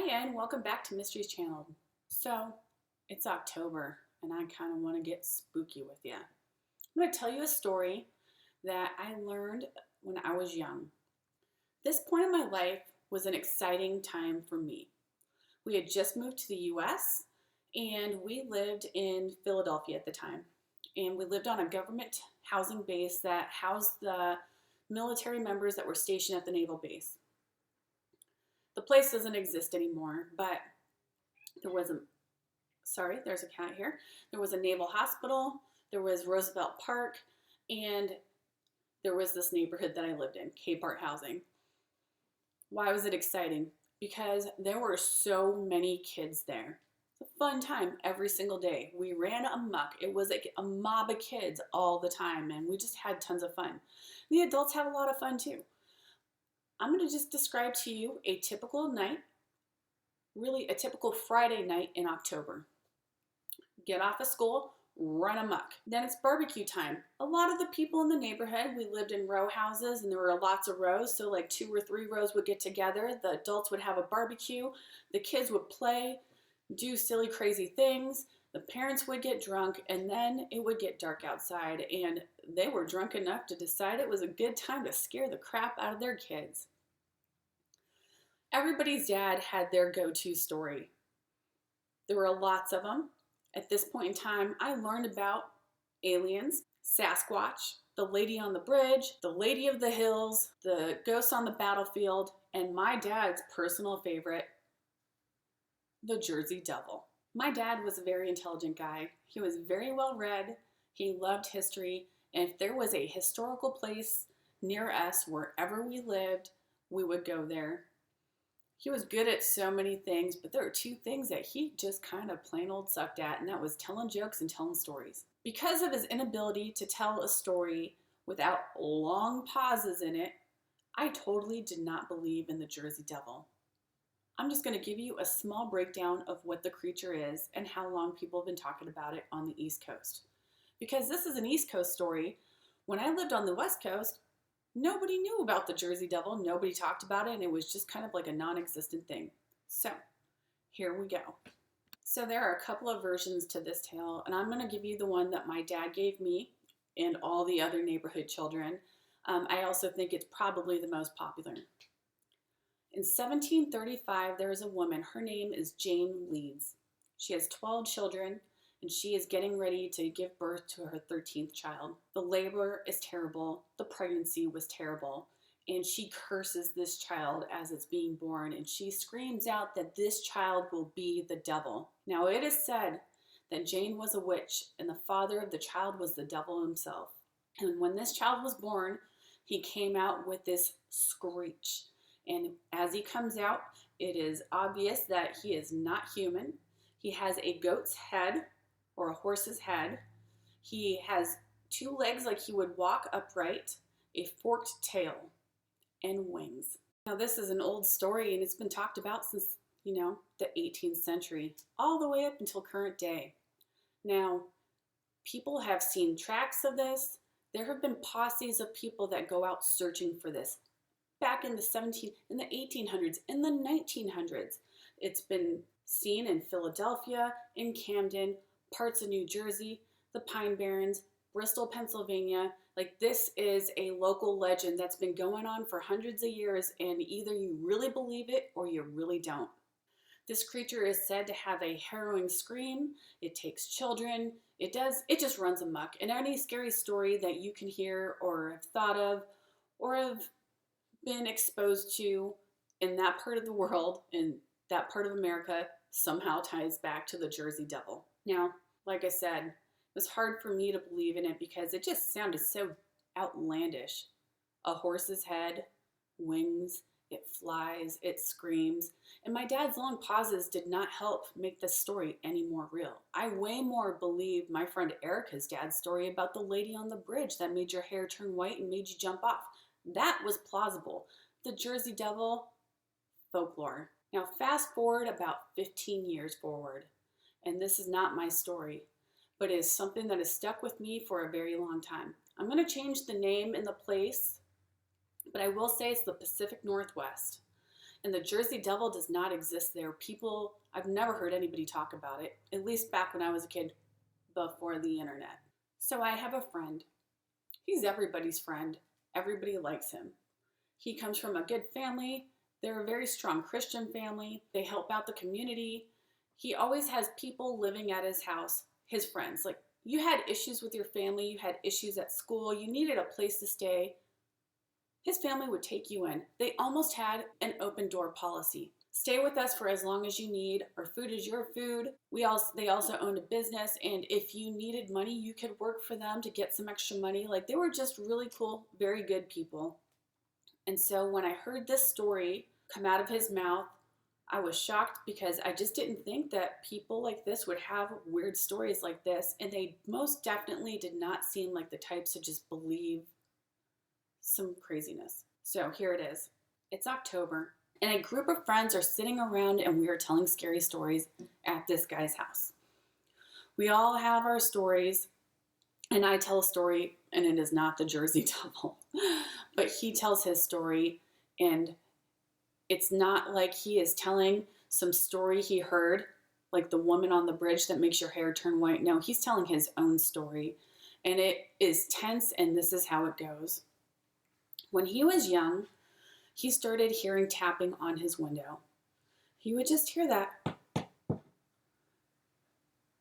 Hi, and welcome back to Mysteries Channel. So, it's October, and I kind of want to get spooky with you. I'm going to tell you a story that I learned when I was young. This point in my life was an exciting time for me. We had just moved to the US, and we lived in Philadelphia at the time. And we lived on a government housing base that housed the military members that were stationed at the naval base. The place doesn't exist anymore, but there was a, sorry, there's a cat here. There was a naval hospital, there was Roosevelt Park, and there was this neighborhood that I lived in, Cape Art Housing. Why was it exciting? Because there were so many kids there. It's a fun time every single day. We ran amok. It was like a mob of kids all the time, and we just had tons of fun. The adults had a lot of fun too. I'm going to just describe to you a typical night, really a typical Friday night in October. Get off of school, run amok. Then it's barbecue time. A lot of the people in the neighborhood, we lived in row houses and there were lots of rows, so like 2 or 3 rows would get together. The adults would have a barbecue. The kids would play, do silly, crazy things. The parents would get drunk, and then it would get dark outside, and they were drunk enough to decide it was a good time to scare the crap out of their kids. Everybody's dad had their go-to story. There were lots of them. At this point in time, I learned about aliens, Sasquatch, the lady on the bridge, the lady of the hills, the ghosts on the battlefield, and my dad's personal favorite, the Jersey Devil. My dad was a very intelligent guy. He was very well read. He loved history. And if there was a historical place near us, wherever we lived, we would go there. He was good at so many things, but there are 2 things that he just kind of plain old sucked at, and that was telling jokes and telling stories. Because of his inability to tell a story without long pauses in it, I totally did not believe in the Jersey Devil. I'm just going to give you a small breakdown of what the creature is and how long people have been talking about it on the East Coast. Because this is an East Coast story. When I lived on the West Coast, nobody knew about the Jersey Devil. Nobody talked about it, and it was just kind of like a non-existent thing. So, here we go. So there are a couple of versions to this tale, and I'm going to give you the one that my dad gave me and all the other neighborhood children. I also think it's probably the most popular. In 1735, there is a woman. Her name is Jane Leeds. She has 12 children, and she is getting ready to give birth to her 13th child. The labor is terrible. The pregnancy was terrible. And she curses this child as it's being born, and she screams out that this child will be the devil. Now, it is said that Jane was a witch, and the father of the child was the devil himself. And when this child was born, he came out with this screech. And as he comes out, it is obvious that he is not human. He has a goat's head or a horse's head. He has 2 legs like he would walk upright, a forked tail, and wings. Now, this is an old story, and it's been talked about since, the 18th century, all the way up until current day. Now, people have seen tracks of this. There have been posses of people that go out searching for this. Back in the 1800s, in the 1900s. It's been seen in Philadelphia, in Camden, parts of New Jersey, the Pine Barrens, Bristol, Pennsylvania. Like, this is a local legend that's been going on for hundreds of years, and either you really believe it or you really don't. This creature is said to have a harrowing scream. It takes children. It just runs amok. And any scary story that you can hear or have thought of or have been exposed to in that part of the world, in that part of America, somehow ties back to the Jersey Devil. Now, like I said, it was hard for me to believe in it because it just sounded so outlandish. A horse's head, wings, it flies, it screams, and my dad's long pauses did not help make this story any more real. I way more believe my friend Erica's dad's story about the lady on the bridge that made your hair turn white and made you jump off. That was plausible. The Jersey Devil, folklore. Now fast forward about 15 years forward, and this is not my story, but it is something that has stuck with me for a very long time. I'm going to change the name and the place, but I will say it's the Pacific Northwest. And the Jersey Devil does not exist there. People, I've never heard anybody talk about it, at least back when I was a kid before the internet. So I have a friend. He's everybody's friend. Everybody likes him. He comes from a good family. They're a very strong Christian family. They help out the community. He always has people living at his house, his friends. Like, you had issues with your family, you had issues at school, you needed a place to stay. His family would take you in. They almost had an open door policy. Stay with us for as long as you need. Our food is your food. They also owned a business, and if you needed money, you could work for them to get some extra money. Like, they were just really cool, very good people. And so when I heard this story come out of his mouth, I was shocked because I just didn't think that people like this would have weird stories like this. And they most definitely did not seem like the types to just believe some craziness. So here it is. It's October, and a group of friends are sitting around and we are telling scary stories at this guy's house. We all have our stories, and I tell a story, and it is not the Jersey Devil, but he tells his story, and it's not like he is telling some story he heard, like the woman on the bridge that makes your hair turn white. No, he's telling his own story, and it is tense, and this is how it goes. When he was young, he started hearing tapping on his window. He would just hear that.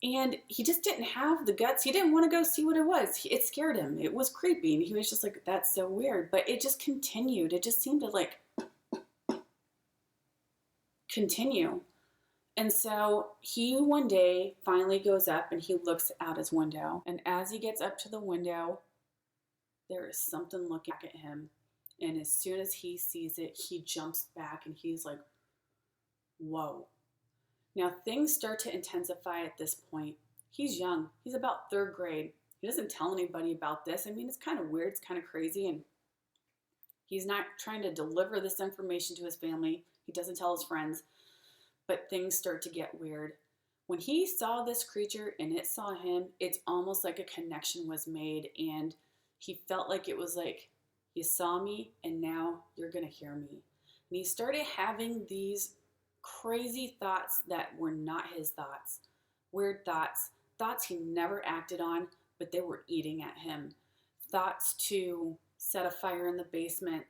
And he just didn't have the guts. He didn't want to go see what it was. It scared him. It was creepy. And he was just like, that's so weird. But it just continued. It just seemed to like continue. And so he one day finally goes up and he looks out his window. And as he gets up to the window, there is something looking back at him. And as soon as he sees it, he jumps back and he's like, whoa. Now things start to intensify at this point. He's young. He's about third grade. He doesn't tell anybody about this. I mean, it's kind of weird. It's kind of crazy. And he's not trying to deliver this information to his family. He doesn't tell his friends. But things start to get weird. When he saw this creature and it saw him, it's almost like a connection was made. And he felt like it was like, you saw me and now you're going to hear me. And he started having these crazy thoughts that were not his thoughts. Weird thoughts. Thoughts he never acted on, but they were eating at him. Thoughts to set a fire in the basement.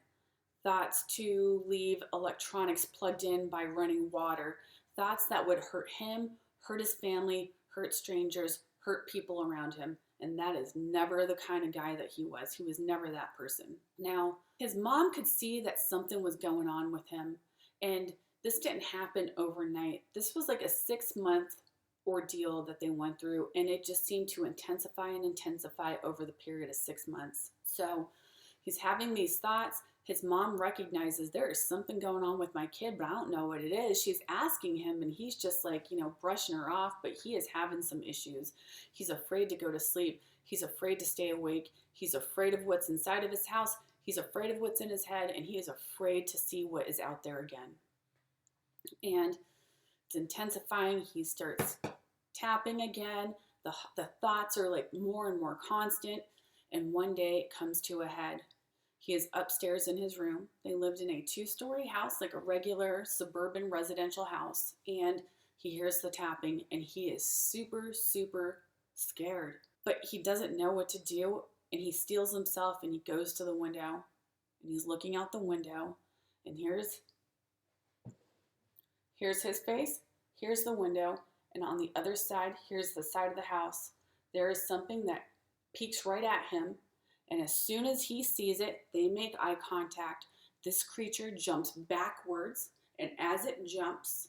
Thoughts to leave electronics plugged in by running water. Thoughts that would hurt him, hurt his family, hurt strangers, hurt people around him. And that is never the kind of guy that he was. He was never that person. Now, his mom could see that something was going on with him. And this didn't happen overnight. This was like a 6-month ordeal that they went through. And it just seemed to intensify and intensify over the period of 6 months. So he's having these thoughts. His mom recognizes there is something going on with my kid, but I don't know what it is. She's asking him, and he's just like, brushing her off, but he is having some issues. He's afraid to go to sleep. He's afraid to stay awake. He's afraid of what's inside of his house. He's afraid of what's in his head, and he is afraid to see what is out there again. And it's intensifying. He starts tapping again. The thoughts are like more and more constant, and one day it comes to a head. He is upstairs in his room. They lived in a 2-story house, like a regular suburban residential house. And he hears the tapping and he is super, super scared. But he doesn't know what to do. And he steels himself and he goes to the window. And he's looking out the window. And here's his face. Here's the window. And on the other side, here's the side of the house. There is something that peeks right at him. And as soon as he sees it, they make eye contact. This creature jumps backwards, and as it jumps,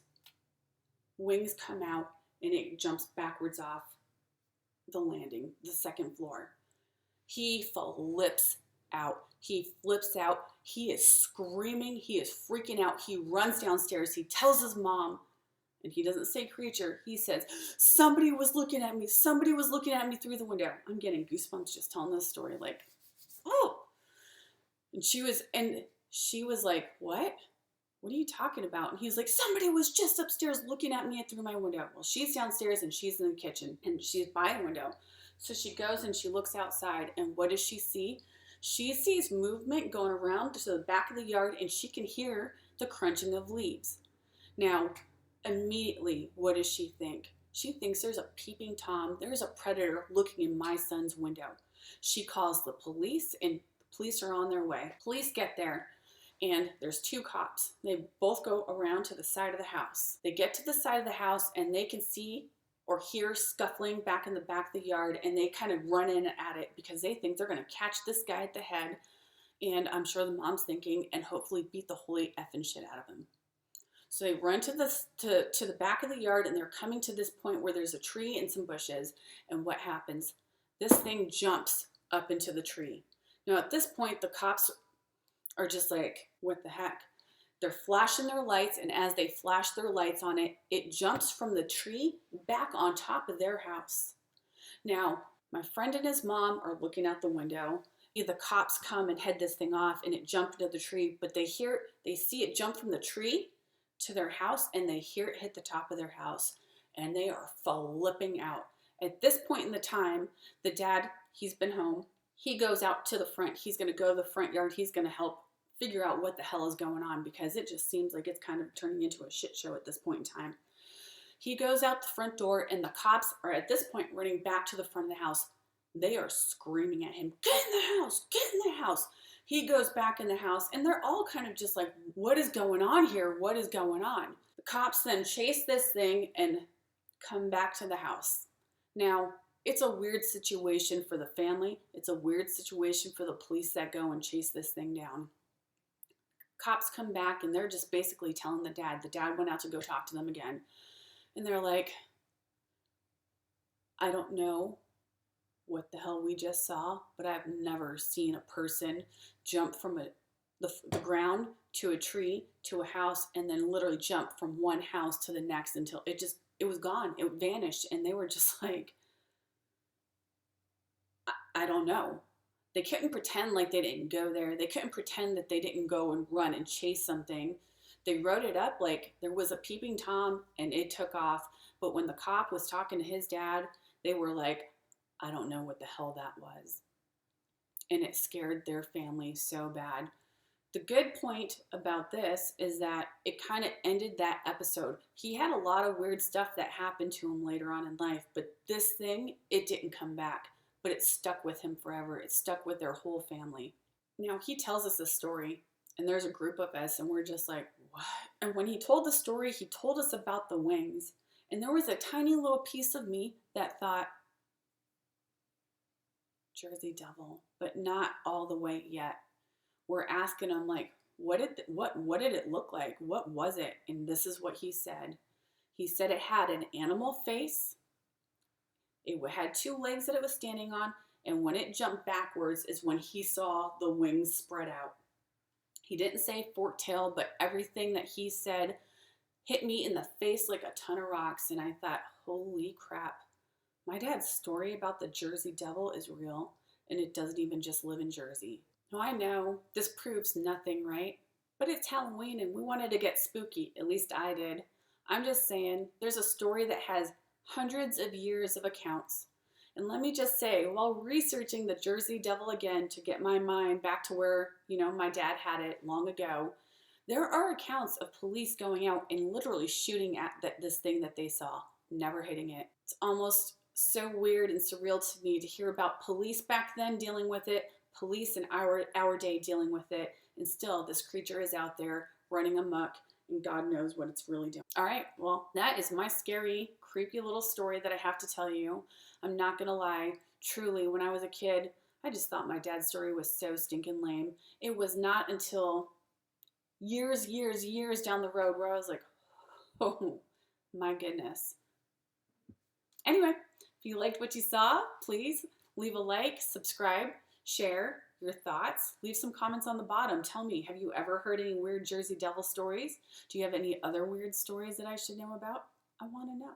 wings come out, and it jumps backwards off the landing, the second floor. He flips out. He flips out. He is screaming. He is freaking out. He runs downstairs. He tells his mom, and he doesn't say creature. He says, somebody was looking at me. Somebody was looking at me through the window. I'm getting goosebumps just telling this story. Like, oh. And she was like, what? What are you talking about? And he's like, somebody was just upstairs looking at me through my window. Well, she's downstairs and she's in the kitchen and she's by a window. So she goes and she looks outside, and what does she see? She sees movement going around to the back of the yard, and she can hear the crunching of leaves. Now, immediately, what does she think? She thinks there's a peeping Tom, there's a predator looking in my son's window. She calls the police, and the police are on their way. Police get there, and there's two cops. They both go around to the side of the house. They get to the side of the house, and they can see or hear scuffling back in the back of the yard, and they kind of run in at it because they think they're going to catch this guy at the head, and I'm sure the mom's thinking, and hopefully beat the holy effing shit out of him. So they run to the back of the yard, and they're coming to this point where there's a tree and some bushes, and what happens? This thing jumps up into the tree. Now at this point, the cops are just like, what the heck? They're flashing their lights, and as they flash their lights on it, it jumps from the tree back on top of their house. Now, my friend and his mom are looking out the window. The cops come and head this thing off, and it jumped into the tree, but they see it jump from the tree to their house, and they hear it hit the top of their house, and they are flipping out. At this point in the time, the dad, he's been home. He goes out to the front. He's going to go to the front yard. He's going to help figure out what the hell is going on, because it just seems like it's kind of turning into a shit show at this point in time. He goes out the front door, and the cops are at this point running back to the front of the house. They are screaming at him, get in the house, get in the house. He goes back in the house, and they're all kind of just like, what is going on here? What is going on? The cops then chase this thing and come back to the house. Now, it's a weird situation for the family. It's a weird situation for the police that go and chase this thing down. Cops come back, and they're just basically telling the dad went out to go talk to them again. And they're like, I don't know what the hell we just saw, but I've never seen a person jump from the ground to a tree to a house, and then literally jump from one house to the next until it was gone. It vanished, and they were just like, I don't know. They couldn't pretend like they didn't go there. They couldn't pretend that they didn't go and run and chase something. They wrote it up like there was a peeping Tom and it took off. But when the cop was talking to his dad, they were like, I don't know what the hell that was. And it scared their family so bad. The good point about this is that it kind of ended that episode. He had a lot of weird stuff that happened to him later on in life, but this thing, it didn't come back. But it stuck with him forever. It stuck with their whole family. Now, he tells us this story, and there's a group of us, and we're just like, what? And when he told the story, he told us about the wings. And there was a tiny little piece of me that thought, Jersey Devil, but not all the way yet. We're asking him, like, what did it look like? What was it? And this is what he said. He said it had an animal face. It had two legs that it was standing on, and when it jumped backwards is when he saw the wings spread out. He didn't say forked tail, but everything that he said hit me in the face like a ton of rocks, and I thought, holy crap. My dad's story about the Jersey Devil is real, and it doesn't even just live in Jersey. Now, I know this proves nothing, right? But it's Halloween, and we wanted to get spooky. At least I did. I'm just saying, there's a story that has hundreds of years of accounts. And let me just say, while researching the Jersey Devil again to get my mind back to where, my dad had it long ago, there are accounts of police going out and literally shooting at this thing that they saw, never hitting it. It's almost so weird and surreal to me to hear about police back then dealing with it, police in our day dealing with it, and still this creature is out there running amok, and God knows what it's really doing. All right, well, that is my scary, creepy little story that I have to tell you. I'm not gonna lie, truly, when I was a kid, I just thought my dad's story was so stinking lame. It was not until years down the road where I was like, oh my goodness. Anyway, if you liked what you saw, please leave a like, subscribe, share your thoughts. Leave some comments on the bottom. Tell me, have you ever heard any weird Jersey Devil stories? Do you have any other weird stories that I should know about? I want to know.